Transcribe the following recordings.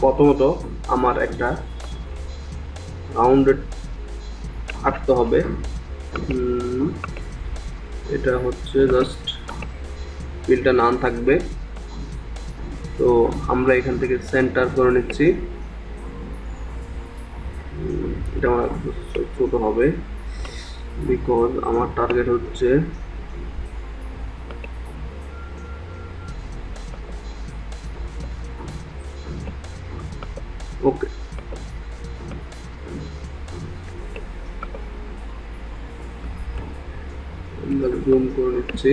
প্রথমত আমার একটা রাউন্ডেড আঁকতে হবে। এটা হচ্ছে জাস্ট ফিলটা নান থাকবে। তো আমরা এখান থেকে সেন্টার করে নিচ্ছি। এটা আমার ছোট হবে বিকজ আমার টার্গেট হচ্ছে ওকে। জুম করে নিচ্ছি।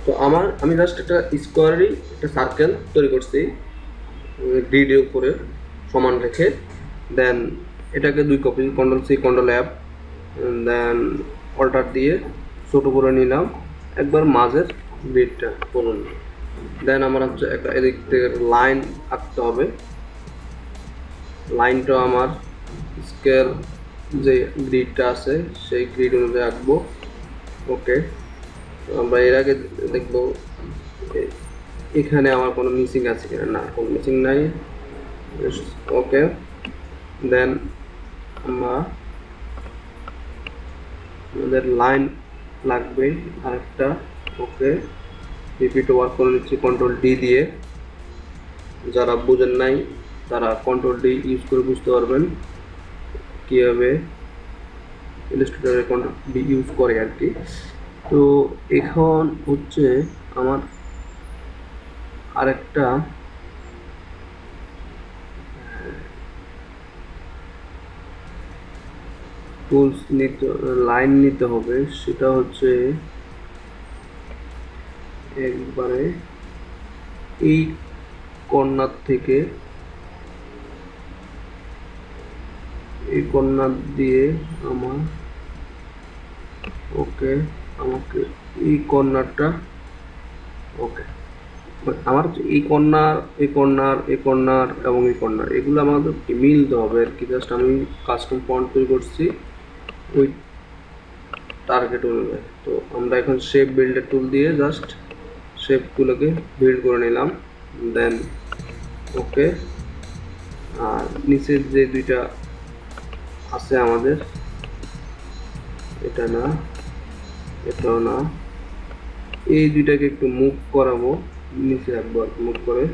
তো আমি জাস্ট একটা স্কোয়ারই একটা সার্কেল তৈরি করছি গ্রিডের উপরে সমান রেখে। দেন এটাকে 2 copy, control C control F, then alter দিয়ে ছোট করে নিলাম, একবার মাঝের গ্রিডটা করুন। দেন আমার হচ্ছে একটা এদিক থেকে লাইন আঁকতে হবে। লাইনটা আমার স্কোয়ার যে গ্রিডটা আছে সেই গ্রিড অনুযায়ী আঁকবো। ওকে, আমরা এর আগে দেখবো এখানে আমার কোনো মিসিং আছে কিনা। না, কোনো মিসিং নাই। ওকে, দেন আমাদের লাইন লাগবে আরেকটা। ওকে, রিপিট ওয়ার্ক করে নিচ্ছি কন্ট্রোল ডি দিয়ে। যারা বুঝেন নাই তারা কন্ট্রোল ডি ইউজ করে বুঝতে পারবেন কীভাবে ইলাস্ট্রেটরে কন্ট্রোল ডি ইউজ করে আর কি। তো এখন হচ্ছে আমার আরেকটা টুলস লাইন নিতে হবে। সেটা হচ্ছে একবারে এই কর্নার থেকে এই কর্নার দিয়ে ওকে আমাকে এই কর্নারটা ওকে আমার এই কর্নার এই কর্নার এই কর্নার এবং এই কর্নার এগুলো আমাদের মিলতে হবে আর কি। জাস্ট আমি কাস্টম ফন্ট তৈরি করছি ওই টার্গেট অনুযায়ী। তো আমরা এখন শেপ বিল্ডার টুল দিয়ে জাস্ট শেপগুলোকে বিল্ড করে নিলাম। দেন ওকে, আর নিচের যে দুইটা আছে আমাদের, এটা না এটাও না, এই দুইটাকে একটু মুভ করাবো, নিচে রাখবো আর মুভ করে।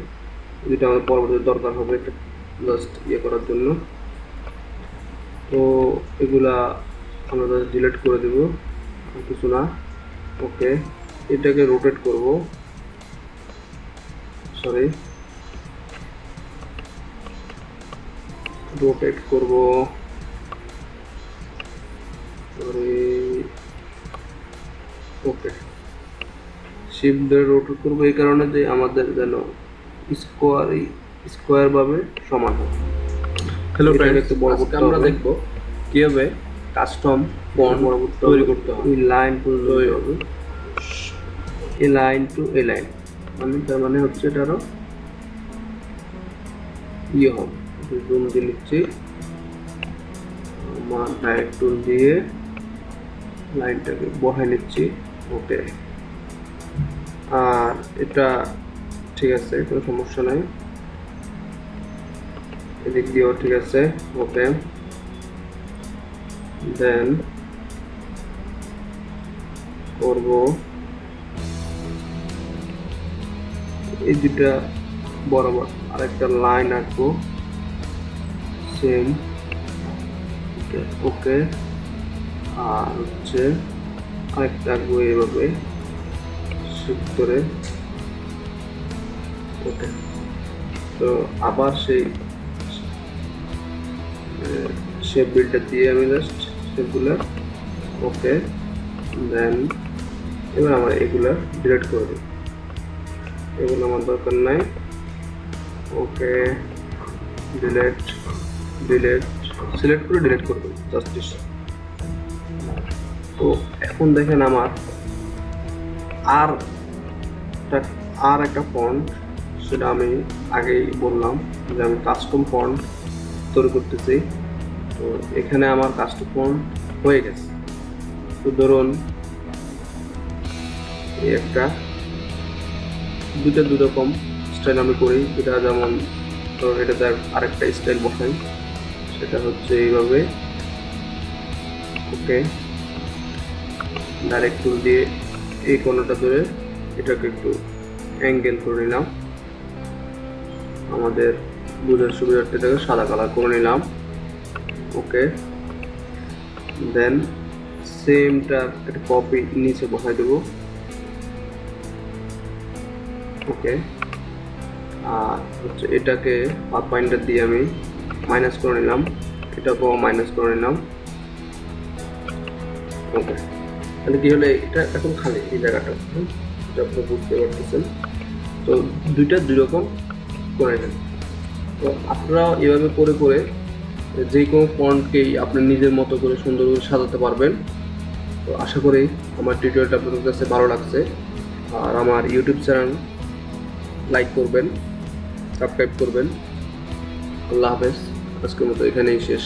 দুইটা আমাদের পরবর্তী দরকার হবে এটা জাস্ট ইয়ে করার জন্য। তো এগুলা আমরা জাস্ট ডিলিট করে দেবো, কিছু না। ওকে, এটাকে রোটেট করব, সরি রোটেট করব, ওকে শিফট দিয়ে রোটেট করব এই কারণে যে আমাদের যেন স্কোয়ার ভাবে সমান হয়। হ্যালো ফ্রেন্ডস, আমরা দেখব কিভাবে কাস্টম ফন্ট তৈরি করতে হবে। এই লাইন টু তৈরি হবে, এই লাইন টু এই লাইন, তার মানে হচ্ছে এটারও ইয়ে হবে। জুম দিয়ে নিচ্ছি, আমার ডাইরেক্ট টুল দিয়ে লাইনটাকে বসাই নিচ্ছি। ওকে, আর এটা ঠিক আছে, কোনো সমস্যা নাই, এদিক দিয়েও ঠিক আছে। ওকে, দেন করব এই দুটা বরাবর আরেকটা লাইন আঁকবো সেম। ওকে, আর হচ্ছে আরেকটা আঁকবো এইভাবে শিফট করে। ওকে, তো আবার সেই শেপ বিল্ডার দিয়ে আমি জাস্ট শেপগুলো ওকে, দেন এবার আমরা এগুলো ডিলিট করে দিই, এগুলো আমার দরকার নাই। ওকে, ডিলিট ডিলিট সিলেক্ট করে ডিলিট করে দিই জাস্টিস। তো এখন দেখেন আমার আর একটা ফন্ট, সেটা আমি আগেই বললাম যে আমি কাস্টম ফন্ট তৈরি করতেছি। তো এখানে আমার কাজটা হয়ে গেছে। তো ধরুন এই একটা দুইটা দুই রকম স্টাইল আমি করি, এটা যেমন ধরুন এটাতে আরেকটা স্টাইল বসাই, সেটা হচ্ছে এইভাবে। ওকে, ডাইরেক্ট টুল দিয়ে এই কোণটা ধরে এটাকে একটু অ্যাঙ্গেল করে নিলাম, আমাদের বোঝার সুবিধার্থে এটাকে সাদা কালার করে নিলাম। ওকে, দেন সেমটা একটা কপি নিচে বসাই দেবো। ওকে, আর হচ্ছে এটাকে পাথ ফাইন্ডার দিয়ে আমি মাইনাস করে নিলাম, এটাকেও মাইনাস করে নিলাম। ওকে, তাহলে কি হলে এটা এখন খালি এই জায়গাটা, এটা আপনি বুঝতে পারতেছেন। তো দুইটা দুই রকম করে নেন। তো আপনারা এভাবে করে করে যে কোনো ফন্টকেই আপনি নিজের মতো করে সুন্দর করে সাজাতে পারবেন। তো আশা করি আমার টিউটোরিয়ালটা আপনাদের কাছে ভালো লাগছে, আর আমার ইউটিউব চ্যানেল লাইক করবেন, সাবস্ক্রাইব করবেন। আল্লাহ হাফেজ, আজকের মতো এখানেই শেষ।